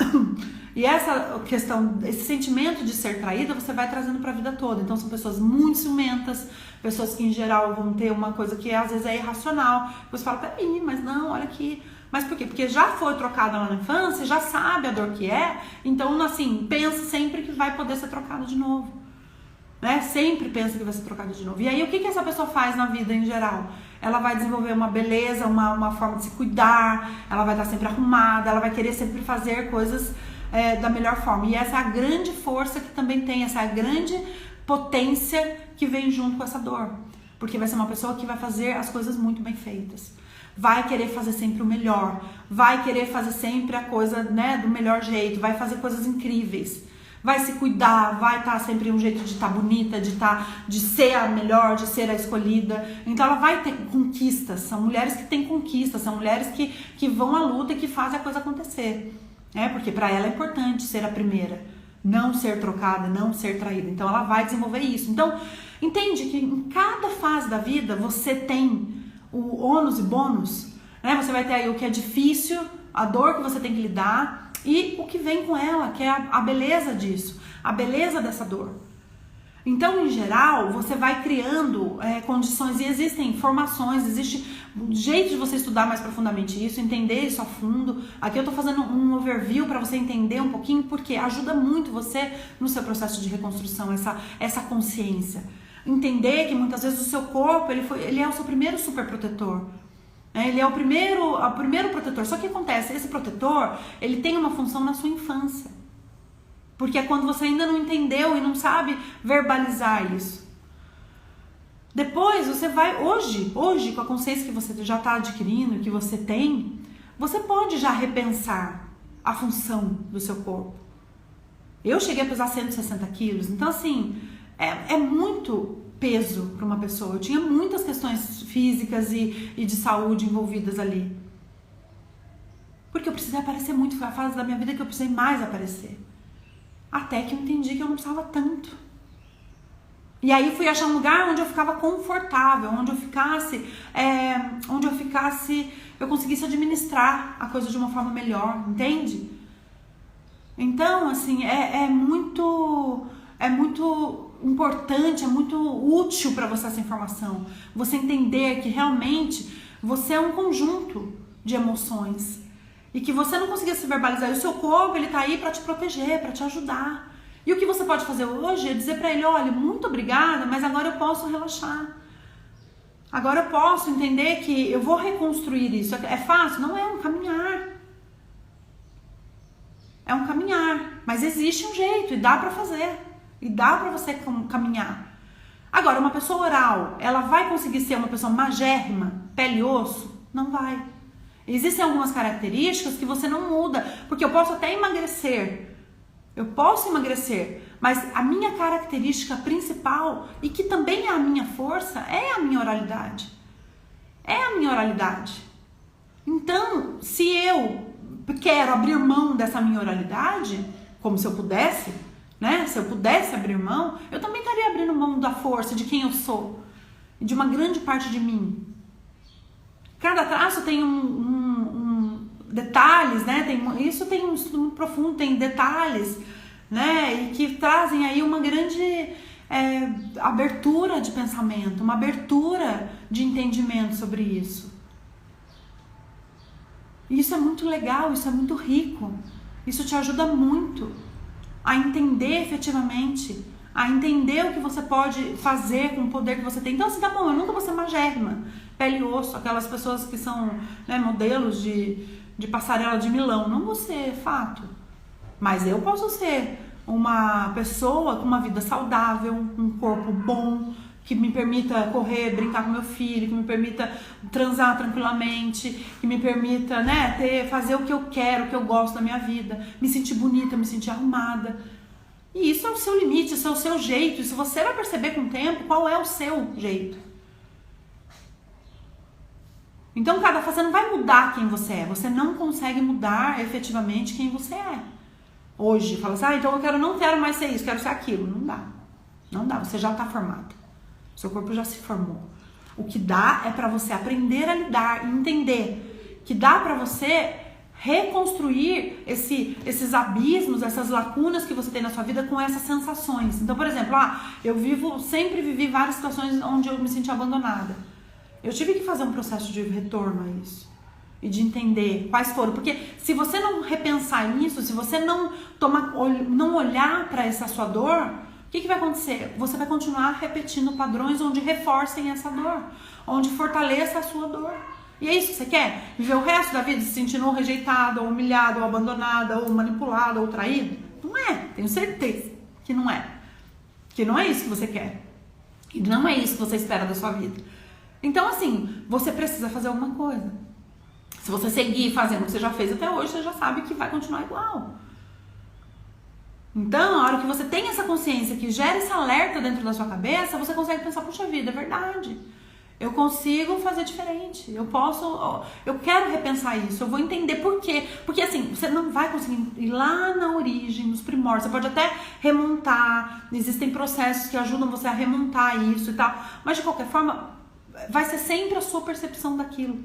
E essa questão, esse sentimento de ser traída, você vai trazendo para a vida toda. Então são pessoas muito ciumentas, pessoas que em geral vão ter uma coisa que às vezes é irracional. Você fala, peraí, mas não, olha aqui. Mas por quê? Porque já foi trocada lá na infância, já sabe a dor que é, então assim, pensa sempre que vai poder ser trocada de novo, né? Sempre pensa que vai ser trocada de novo. E aí o que essa pessoa faz na vida em geral? Ela vai desenvolver uma beleza, uma forma de se cuidar, ela vai estar sempre arrumada, ela vai querer sempre fazer coisas da melhor forma. E essa é a grande força que também tem, essa é a grande potência que vem junto com essa dor. Porque vai ser uma pessoa que vai fazer as coisas muito bem feitas. Vai querer fazer sempre o melhor, vai querer fazer sempre a coisa, né, do melhor jeito, vai fazer coisas incríveis, vai se cuidar, vai estar sempre um jeito de estar bonita, de ser a melhor, de ser a escolhida. Então ela vai ter conquistas, são mulheres que têm conquistas, são mulheres que vão à luta e que fazem a coisa acontecer, né? Porque para ela é importante ser a primeira, não ser trocada, não ser traída. Então ela vai desenvolver isso. Então entende que em cada fase da vida você tem o ônus e bônus, né? Você vai ter aí o que é difícil, a dor que você tem que lidar e o que vem com ela, que é a beleza disso, a beleza dessa dor. Então, em geral, você vai criando condições e existem formações, existe um jeito de você estudar mais profundamente isso, entender isso a fundo. Aqui eu tô fazendo um overview para você entender um pouquinho, porque ajuda muito você no seu processo de reconstrução, essa consciência. Entender que muitas vezes o seu corpo ele é o seu primeiro super protetor, né? Ele é o primeiro protetor. Só que acontece, esse protetor ele tem uma função na sua infância, porque é quando você ainda não entendeu e não sabe verbalizar isso. Depois você vai, hoje com a consciência que você já está adquirindo, que você tem, você pode já repensar a função do seu corpo. Eu cheguei a pesar 160 quilos, então assim, é muito peso para uma pessoa. Eu tinha muitas questões físicas e de saúde envolvidas ali. Porque eu precisei aparecer muito, foi a fase da minha vida que eu precisei mais aparecer. Até que eu entendi que eu não precisava tanto. E aí fui achar um lugar onde eu ficava confortável, onde eu conseguisse administrar a coisa de uma forma melhor, entende? Então, assim, é muito importante, é muito útil para você essa informação. Você entender que realmente você é um conjunto de emoções e que você não conseguia se verbalizar. E o seu corpo, ele tá aí para te proteger, para te ajudar. E o que você pode fazer hoje é dizer para ele, olha, muito obrigada, mas agora eu posso relaxar. Agora eu posso entender que eu vou reconstruir isso. É fácil? Não é, um caminhar. É um caminhar, mas existe um jeito e dá para fazer. E dá pra você caminhar. Agora, uma pessoa oral, ela vai conseguir ser uma pessoa magérrima, pele e osso? Não vai. Existem algumas características que você não muda, porque eu posso até emagrecer. Eu posso emagrecer, mas a minha característica principal, e que também é a minha força, é a minha oralidade. É a minha oralidade. Então, se eu quero abrir mão dessa minha oralidade, como se eu pudesse, né? Se eu pudesse abrir mão, eu também estaria abrindo mão da força, de quem eu sou, de uma grande parte de mim. Cada traço tem detalhes, né? Isso tem um estudo muito profundo, tem detalhes, né? E que trazem aí uma grande abertura de pensamento, uma abertura de entendimento sobre isso. E isso é muito legal, isso é muito rico. Isso te ajuda muito a entender efetivamente, a entender o que você pode fazer com o poder que você tem. Então, assim, tá bom, eu nunca vou ser magérrima, pele e osso, aquelas pessoas que são, né, modelos de passarela de Milão. Não vou ser, fato. Mas eu posso ser uma pessoa com uma vida saudável, um corpo bom, que me permita correr, brincar com meu filho, que me permita transar tranquilamente, que me permita, né, fazer o que eu quero, o que eu gosto da minha vida, me sentir bonita, me sentir arrumada. E isso é o seu limite, isso é o seu jeito. Isso você vai perceber com o tempo qual é o seu jeito. Então, cada fase você não vai mudar quem você é. Você não consegue mudar efetivamente quem você é. Hoje, fala assim, então eu não quero mais ser isso, quero ser aquilo. Não dá. Não dá, você já está formado. Seu corpo já se formou. O que dá é para você aprender a lidar e entender que dá para você reconstruir esses abismos, essas lacunas que você tem na sua vida com essas sensações. Então, por exemplo, eu sempre vivi várias situações onde eu me senti abandonada. Eu tive que fazer um processo de retorno a isso e de entender quais foram, porque se você não repensar isso, se você não olhar para essa sua dor, o que vai acontecer? Você vai continuar repetindo padrões onde reforcem essa dor, onde fortaleça a sua dor. E é isso que você quer? Viver o resto da vida se sentindo ou rejeitada, ou humilhada, ou abandonada, ou manipulada, ou traída? Não é, tenho certeza que não é. Que não é isso que você quer. E não é isso que você espera da sua vida. Então, assim, você precisa fazer alguma coisa. Se você seguir fazendo o que você já fez até hoje, você já sabe que vai continuar igual. Então, a hora que você tem essa consciência, que gera esse alerta dentro da sua cabeça, você consegue pensar, puxa vida, é verdade. Eu consigo fazer diferente. Eu quero repensar isso, eu vou entender por quê. Porque assim, você não vai conseguir ir lá na origem, nos primórdios. Você pode até remontar, existem processos que ajudam você a remontar isso e tal. Mas de qualquer forma, vai ser sempre a sua percepção daquilo.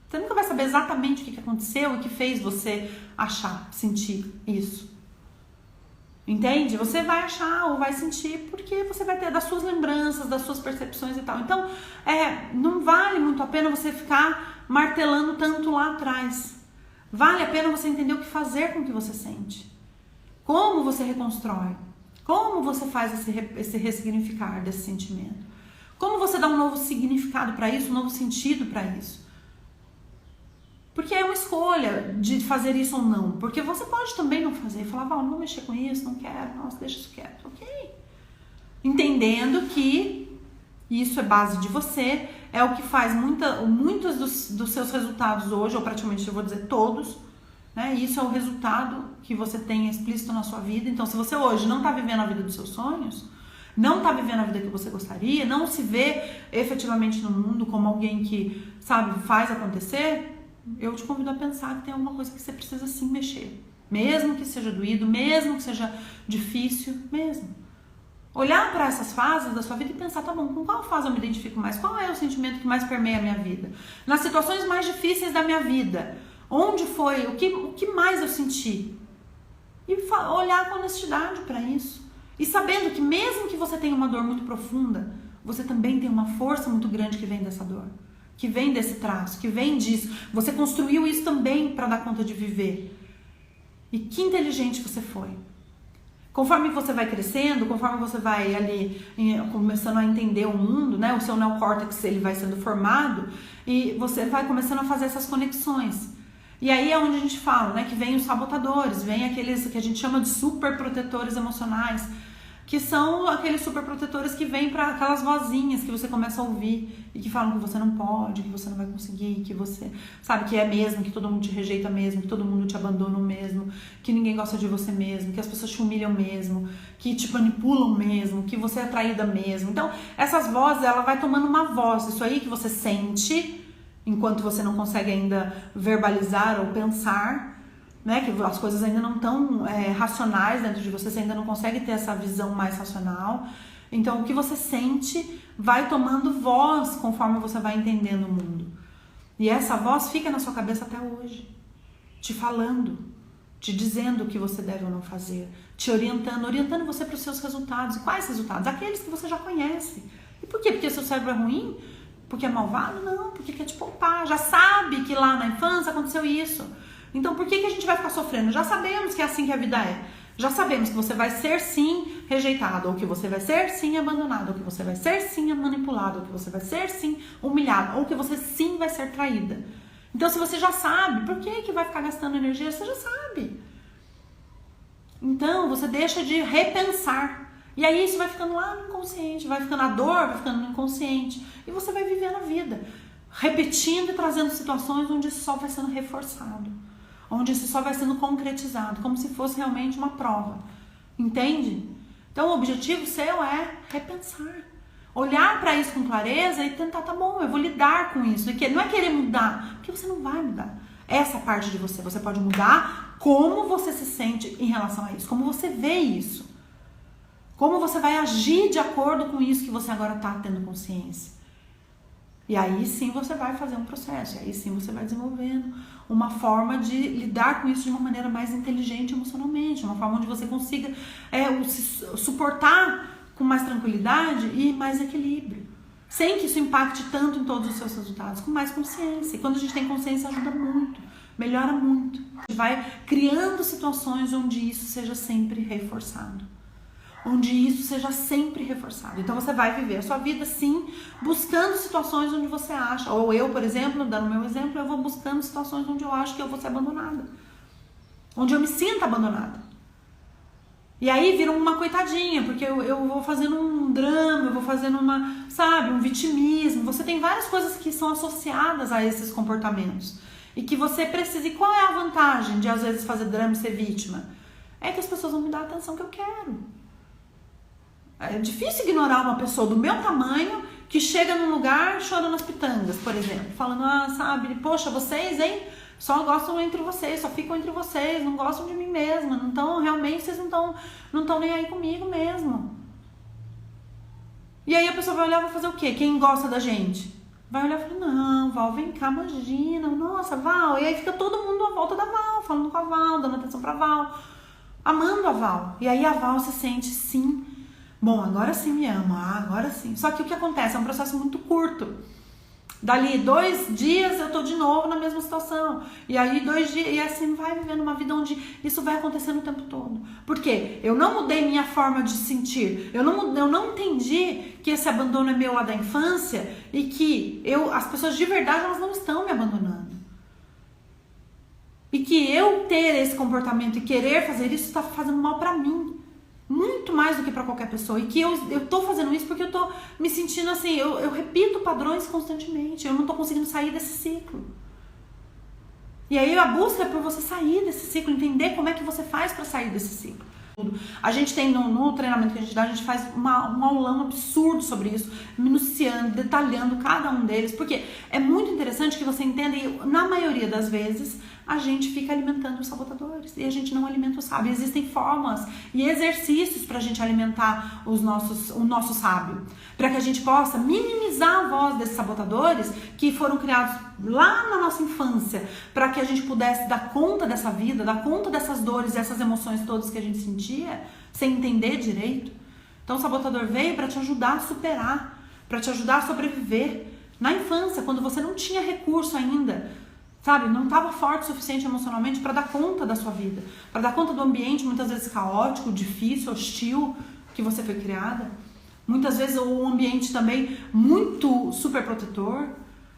Você nunca vai saber exatamente o que aconteceu e que fez você achar, sentir isso. Entende? Você vai achar ou vai sentir porque você vai ter das suas lembranças, das suas percepções e tal. Então, não vale muito a pena você ficar martelando tanto lá atrás. Vale a pena você entender o que fazer com o que você sente. Como você reconstrói. Como você faz esse ressignificar desse sentimento. Como você dá um novo significado para isso, um novo sentido para isso. Porque é uma escolha de fazer isso ou não. Porque você pode também não fazer e falar, não vou mexer com isso, não quero, nossa, deixa isso quieto, ok? Entendendo que isso é base de você, é o que faz muitos dos seus resultados hoje, ou praticamente eu vou dizer todos, né? Isso é o resultado que você tem explícito na sua vida. Então, se você hoje não está vivendo a vida dos seus sonhos, não está vivendo a vida que você gostaria, não se vê efetivamente no mundo como alguém que, sabe, faz acontecer, eu te convido a pensar que tem alguma coisa que você precisa sim mexer. Mesmo que seja doído, mesmo que seja difícil, mesmo. Olhar para essas fases da sua vida e pensar, tá bom, com qual fase eu me identifico mais? Qual é o sentimento que mais permeia a minha vida? Nas situações mais difíceis da minha vida, onde foi, o que mais eu senti? E olhar com honestidade para isso. E sabendo que mesmo que você tenha uma dor muito profunda, você também tem uma força muito grande que vem dessa dor. Que vem desse traço, que vem disso. Você construiu isso também para dar conta de viver. E que inteligente você foi. Conforme você vai crescendo, conforme você vai ali começando a entender o mundo, né? O seu neocórtex ele vai sendo formado e você vai começando a fazer essas conexões. E aí é onde a gente fala, né? Que vem os sabotadores, vem aqueles que a gente chama de super protetores emocionais, que são aqueles super protetores que vêm para aquelas vozinhas que você começa a ouvir e que falam que você não pode, que você não vai conseguir, que você sabe que é mesmo, que todo mundo te rejeita mesmo, que todo mundo te abandona mesmo, que ninguém gosta de você mesmo, que as pessoas te humilham mesmo, que te manipulam mesmo, que você é traída mesmo. Então, essas vozes, ela vai tomando uma voz, isso aí que você sente, enquanto você não consegue ainda verbalizar ou pensar, né, que as coisas ainda não estão racionais dentro de você, você ainda não consegue ter essa visão mais racional. Então, o que você sente vai tomando voz conforme você vai entendendo o mundo. E essa voz fica na sua cabeça até hoje, te falando, te dizendo o que você deve ou não fazer, te orientando você para os seus resultados. E quais resultados? Aqueles que você já conhece. E por quê? Porque seu cérebro é ruim? Porque é malvado? Não, porque quer te poupar. Já sabe que lá na infância aconteceu isso. Então por que a gente vai ficar sofrendo? Já sabemos que é assim que a vida é. Já sabemos que você vai ser sim rejeitado, ou que você vai ser sim abandonado, ou que você vai ser sim manipulado, ou que você vai ser sim humilhado, ou que você sim vai ser traída. Então se você já sabe, por que vai ficar gastando energia? Você já sabe. Então você deixa de repensar. E aí isso vai ficando lá no inconsciente, vai ficando a dor, vai ficando no inconsciente. E você vai vivendo a vida, repetindo e trazendo situações onde isso só vai sendo reforçado. Onde isso só vai sendo concretizado, como se fosse realmente uma prova. Entende? Então o objetivo seu é repensar. Olhar para isso com clareza e tentar, tá bom, eu vou lidar com isso. E não é querer mudar, porque você não vai mudar. Essa parte de você, você pode mudar como você se sente em relação a isso, como você vê isso. Como você vai agir de acordo com isso que você agora está tendo consciência. E aí sim você vai fazer um processo, e aí sim você vai desenvolvendo uma forma de lidar com isso de uma maneira mais inteligente emocionalmente, uma forma onde você consiga se suportar com mais tranquilidade e mais equilíbrio, sem que isso impacte tanto em todos os seus resultados, com mais consciência. E quando a gente tem consciência ajuda muito, melhora muito. A gente vai criando situações onde isso seja sempre reforçado. Onde isso seja sempre reforçado. Então você vai viver a sua vida sim, buscando situações onde você acha, ou eu, por exemplo, dando meu exemplo, eu vou buscando situações onde eu acho que eu vou ser abandonada, onde eu me sinto abandonada. E aí vira uma coitadinha, porque eu vou fazendo um drama, eu vou fazendo um vitimismo. Você tem várias coisas que são associadas a esses comportamentos e que você precisa. E qual é a vantagem de às vezes fazer drama e ser vítima? É que as pessoas vão me dar a atenção que eu quero. É difícil ignorar uma pessoa do meu tamanho que chega num lugar chorando as pitangas, por exemplo. Falando, poxa, vocês, hein? Só gostam entre vocês, só ficam entre vocês, não gostam de mim mesma. Realmente vocês não estão nem aí comigo mesmo. E aí a pessoa vai olhar e vai fazer o quê? Quem gosta da gente? Vai olhar e falar, não, Val, vem cá, imagina, nossa, Val. E aí fica todo mundo à volta da Val, falando com a Val, dando atenção pra Val, amando a Val. E aí a Val se sente, sim, bom, agora sim me ama, agora sim. Só que o que acontece? É um processo muito curto. Dali 2 dias eu tô de novo na mesma situação. E aí 2 dias, e assim vai vivendo uma vida onde isso vai acontecendo o tempo todo. Por quê? Eu não mudei minha forma de sentir. Eu não entendi que esse abandono é meu lá da infância e que as pessoas de verdade elas não estão me abandonando. E que eu ter esse comportamento e querer fazer isso está fazendo mal pra mim. Muito mais do que para qualquer pessoa. E que eu tô fazendo isso porque eu tô me sentindo assim, eu repito padrões constantemente, eu não tô conseguindo sair desse ciclo. E aí a busca é por você sair desse ciclo, entender como é que você faz para sair desse ciclo. A gente tem no treinamento que a gente dá, a gente faz um aulão absurdo sobre isso, minuciando, detalhando cada um deles, porque é muito interessante que você entenda, e na maioria das vezes a gente fica alimentando os sabotadores e a gente não alimenta o sábio. Existem formas e exercícios para a gente alimentar o nosso sábio, para que a gente possa minimizar a voz desses sabotadores que foram criados lá na nossa infância, para que a gente pudesse dar conta dessa vida, dar conta dessas dores, dessas emoções todas que a gente sentia, sem entender direito. Então o sabotador veio para te ajudar a superar, para te ajudar a sobreviver. Na infância, quando você não tinha recurso ainda, sabe, não estava forte o suficiente emocionalmente para dar conta da sua vida, para dar conta do ambiente muitas vezes caótico, difícil, hostil que você foi criada. Muitas vezes o ambiente também muito super protetor.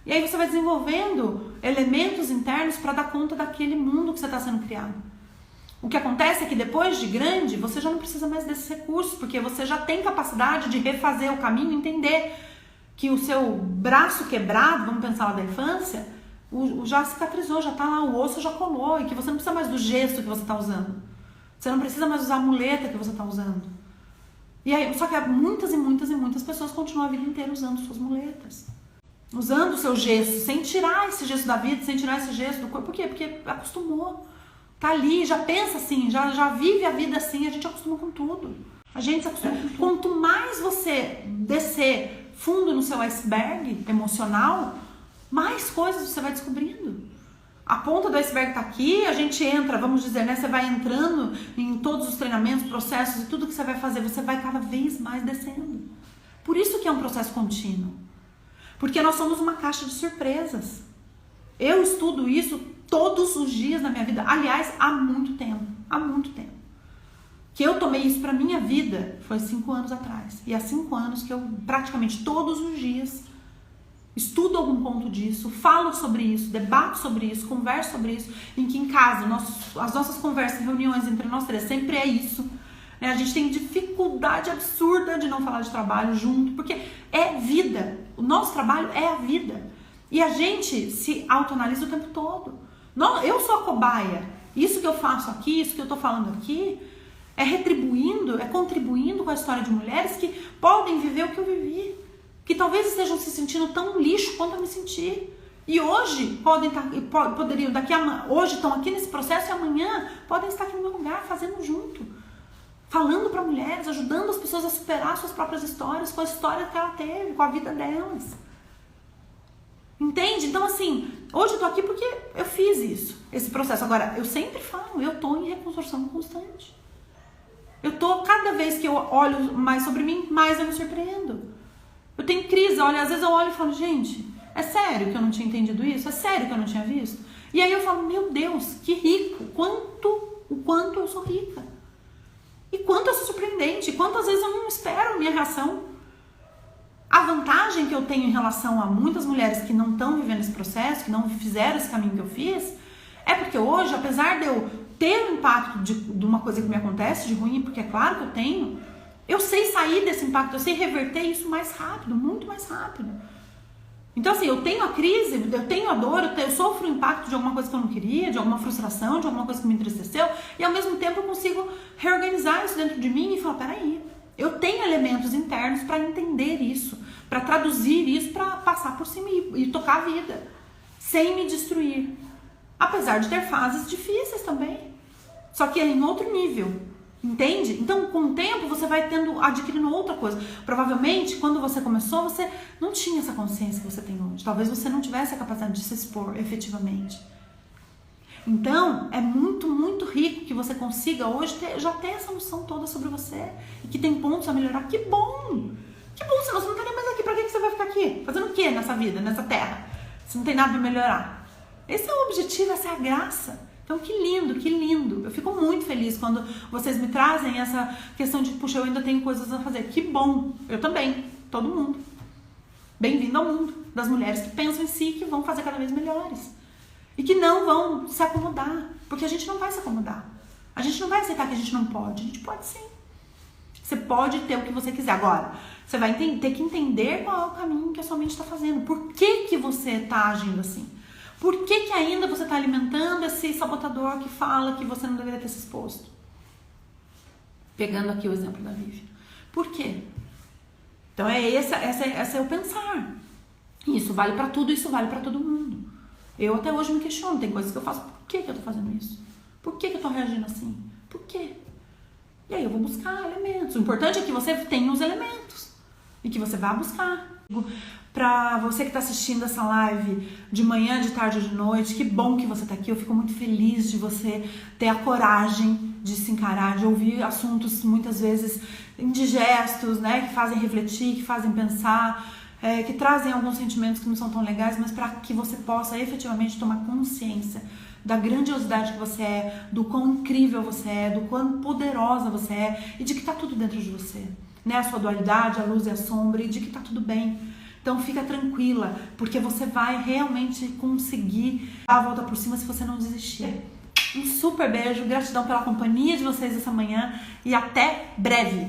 E aí você vai desenvolvendo elementos internos para dar conta daquele mundo que você está sendo criado. O que acontece é que depois de grande, você já não precisa mais desses recursos, porque você já tem capacidade de refazer o caminho, entender que o seu braço quebrado, vamos pensar lá da infância, já cicatrizou, já tá lá, o osso já colou, e que você não precisa mais do gesso que você tá usando. Você não precisa mais usar a muleta que você tá usando. E aí, só que muitas e muitas e muitas pessoas continuam a vida inteira usando suas muletas. Usando o seu gesso, sem tirar esse gesso da vida, sem tirar esse gesso do corpo. Por quê? Porque acostumou. Tá ali, já pensa assim, já vive a vida assim, a gente acostuma com tudo. A gente se acostuma. Quanto mais você descer fundo no seu iceberg emocional, mais coisas você vai descobrindo. A ponta do iceberg tá aqui, a gente entra, vamos dizer, né? Você vai entrando em todos os treinamentos, processos e tudo que você vai fazer, você vai cada vez mais descendo. Por isso que é um processo contínuo. Porque nós somos uma caixa de surpresas. Eu estudo isso todos os dias na minha vida. Aliás, há muito tempo. Há muito tempo. Que eu tomei isso pra minha vida foi 5 anos atrás. E há 5 anos que eu praticamente todos os dias estudo algum ponto disso, falo sobre isso, debato sobre isso, converso sobre isso, em que em casa, as nossas conversas, reuniões entre nós três, sempre é isso. Né? A gente tem dificuldade absurda de não falar de trabalho junto, porque é vida. O nosso trabalho é a vida. E a gente se autoanalisa o tempo todo. Não, eu sou a cobaia. Isso que eu faço aqui, isso que eu tô falando aqui, é retribuindo, é contribuindo com a história de mulheres que podem viver o que eu vivi. Que talvez estejam se sentindo tão lixo quanto eu me senti. E hoje poderiam, hoje estão aqui nesse processo e amanhã podem estar aqui no meu lugar, fazendo junto. Falando para mulheres, ajudando as pessoas a superar suas próprias histórias, com a história que ela teve, com a vida delas. Entende? Então assim, hoje eu tô aqui porque eu fiz isso, esse processo. Agora, eu sempre falo, eu tô em reconstrução constante. Eu tô, cada vez que eu olho mais sobre mim, mais eu me surpreendo. Eu tenho crise, olha, às vezes eu olho e falo, gente, é sério que eu não tinha entendido isso? É sério que eu não tinha visto? E aí eu falo, meu Deus, que rico, o quanto eu sou rica. E quanto eu sou surpreendente, quantas vezes eu não espero a minha reação. A vantagem que eu tenho em relação a muitas mulheres que não estão vivendo esse processo, que não fizeram esse caminho que eu fiz, é porque hoje, apesar de eu ter um impacto de uma coisa que me acontece de ruim, porque é claro que eu tenho, eu sei sair desse impacto, eu sei reverter isso mais rápido, muito mais rápido. Então assim, eu tenho a crise, eu tenho a dor, eu sofro o impacto de alguma coisa que eu não queria, de alguma frustração, de alguma coisa que me entristeceu, e ao mesmo tempo eu consigo reorganizar isso dentro de mim e falar, peraí, eu tenho elementos internos para entender isso, para traduzir isso, para passar por cima e tocar a vida, sem me destruir. Apesar de ter fases difíceis também, só que é em outro nível. Entende? Então, com o tempo, você vai adquirindo outra coisa. Provavelmente, quando você começou, você não tinha essa consciência que você tem hoje. Talvez você não tivesse a capacidade de se expor efetivamente. Então, é muito, muito rico que você consiga hoje já ter essa noção toda sobre você e que tem pontos a melhorar. Que bom! Que bom, senão você não estaria mais aqui. Pra que você vai ficar aqui? Fazendo o que nessa vida, nessa terra? Se não tem nada pra melhorar. Esse é o objetivo, essa é a graça. Então, que lindo, que lindo. Eu fico muito feliz quando vocês me trazem essa questão de, puxa, eu ainda tenho coisas a fazer. Que bom. Eu também. Todo mundo. Bem-vindo ao mundo das mulheres que pensam em si, que vão fazer cada vez melhores. E que não vão se acomodar. Porque a gente não vai se acomodar. A gente não vai aceitar que a gente não pode. A gente pode sim. Você pode ter o que você quiser. Agora, você vai ter que entender qual é o caminho que a sua mente está fazendo. Por que você está agindo assim? Por que ainda você está alimentando esse sabotador que fala que você não deveria ter se exposto? Pegando aqui o exemplo da Vivian. Por quê? Então esse é o pensar. Isso vale para tudo, isso vale para todo mundo. Eu até hoje me questiono, tem coisas que eu faço, por que eu tô fazendo isso? Por que eu tô reagindo assim? Por quê? E aí eu vou buscar elementos. O importante é que você tenha os elementos e que você vá buscar. Pra você que tá assistindo essa live de manhã, de tarde ou de noite, que bom que você tá aqui. Eu fico muito feliz de você ter a coragem de se encarar, de ouvir assuntos muitas vezes indigestos, né, que fazem refletir, que fazem pensar, que trazem alguns sentimentos que não são tão legais, mas para que você possa efetivamente tomar consciência da grandiosidade que você é, do quão incrível você é, do quão poderosa você é e de que tá tudo dentro de você, né, a sua dualidade, a luz e a sombra, e de que tá tudo bem. Então fica tranquila, porque você vai realmente conseguir dar a volta por cima se você não desistir. Um super beijo, gratidão pela companhia de vocês essa manhã e até breve!